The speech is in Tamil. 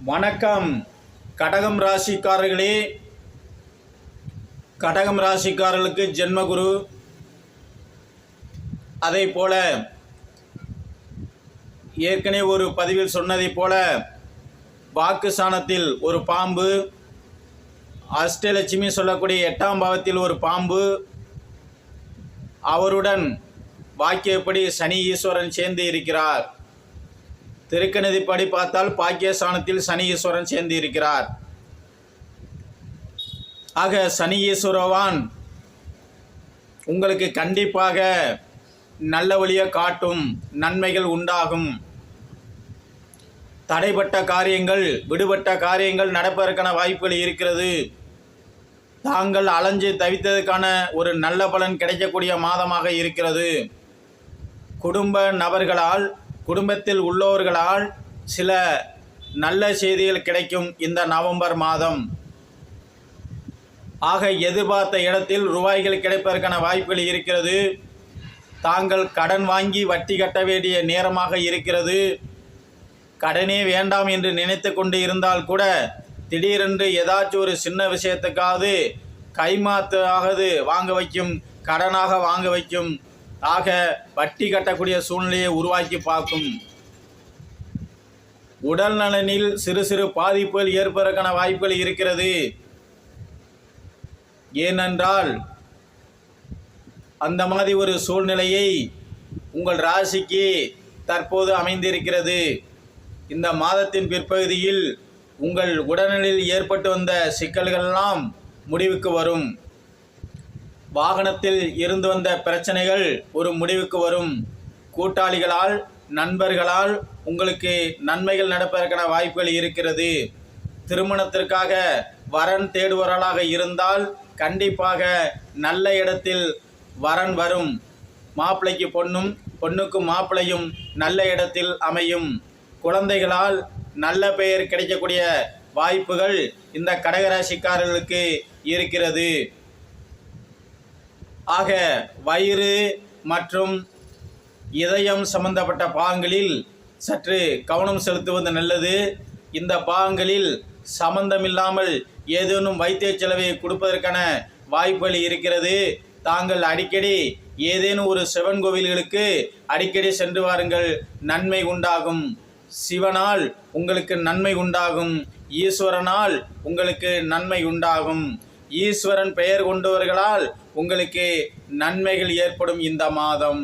வணக்கம் கடகம் ராசிக்காரர்களே. கடகம் ராசிக்காரர்களுக்கு ஜென்மகுரு, அதை போல ஏற்கனவே ஒரு பதிவில் சொன்னதை போல வாக்கு ஸ்தானத்தில் ஒரு பாம்பு, அஷ்டலட்சுமி சொல்லக்கூடிய 8ஆம் பாவத்தில் ஒரு பாம்பு, அவருடன் வாக்கியப்படி சனி ஈஸ்வரன் சேர்ந்து இருக்கிறார். திருக்கணிதப்படி பார்த்தால் பாக்கியஸ்தானத்தில் சனி ஈஸ்வரன் சேர்ந்து இருக்கிறார். ஆக சனி ஈஸ்வரவான் உங்களுக்கு கண்டிப்பாக நல்ல வழியை காட்டும், நன்மைகள் உண்டாகும். தடைப்பட்ட காரியங்கள், விடுபட்ட காரியங்கள் நடப்பதற்கான வாய்ப்புகள் இருக்கிறது. தாங்கள் அலைஞ்சு தவித்ததற்கான ஒரு நல்ல பலன் கிடைக்கக்கூடிய மாதமாக இருக்கிறது. குடும்ப நபர்களால், குடும்பத்தில் உள்ளவர்களால் சில நல்ல செய்திகள் கிடைக்கும் இந்த நவம்பர் மாதம். ஆக எதிர்பார்த்த இடத்தில் ரூபாய்கள் கிடைப்பதற்கான வாய்ப்புகள் இருக்கிறது. தாங்கள் கடன் வாங்கி வட்டி கட்ட வேண்டிய நேரமாக இருக்கிறது. கடனே வேண்டாம் என்று நினைத்து கொண்டு இருந்தால் கூட திடீரென்று ஏதாச்சும் ஒரு சின்ன விஷயத்துக்காவது கைமாத்தாகது வாங்க வைக்கும், கடனாக வாங்க வைக்கும். ஆக வட்டி கட்டக்கூடிய சூழ்நிலையை உருவாக்கி பார்க்கும். உடல் நலனில் சிறு சிறு பாதிப்புகள் ஏற்பதற்கான வாய்ப்புகள் இருக்கிறது. ஏனென்றால் அந்த மாதிரி ஒரு சூழ்நிலையை உங்கள் ராசிக்கு தற்போது அமைந்திருக்கிறது. இந்த மாதத்தின் பிற்பகுதியில் உங்கள் உடல்நிலையில் ஏற்பட்டு வந்த சிக்கல்களெல்லாம் முடிவுக்கு வரும். வாகனத்தில் இருந்து வந்த பிரச்சனைகள் ஒரு முடிவுக்கு வரும். கூட்டாளிகளால், நண்பர்களால் உங்களுக்கு நன்மைகள் நடப்பதற்கான வாய்ப்புகள் இருக்கிறது. திருமணத்திற்காக வரன் தேடுவர்களாக இருந்தால் கண்டிப்பாக நல்ல இடத்தில் வரன் வரும். மாப்பிள்ளைக்கு பொண்ணும், பொண்ணுக்கு மாப்பிள்ளையும் நல்ல இடத்தில் அமையும். குழந்தைகளால் நல்ல பெயர் கிடைக்கக்கூடிய வாய்ப்புகள் இந்த கடகராசிக்காரர்களுக்கு இருக்கிறது. ஆக வயிறு மற்றும் இதயம் சம்பந்தப்பட்ட பாகங்களில் சற்று கவனம் செலுத்துவது நல்லது. இந்த பாகங்களில் சம்பந்தமில்லாமல் ஏதேனும் வைத்திய செலவை கொடுப்பதற்கான வாய்ப்புகள் இருக்கிறது. தாங்கள் அடிக்கடி ஏதேனும் ஒரு சிவன் கோவில்களுக்கு அடிக்கடி சென்று வாருங்கள், நன்மை உண்டாகும். சிவனால் உங்களுக்கு நன்மை உண்டாகும், ஈஸ்வரனால் உங்களுக்கு நன்மை உண்டாகும். ஈஸ்வரன் பெயர் கொண்டவர்களால் உங்களுக்கு நன்மைகள் ஏற்படும் இந்த மாதம்.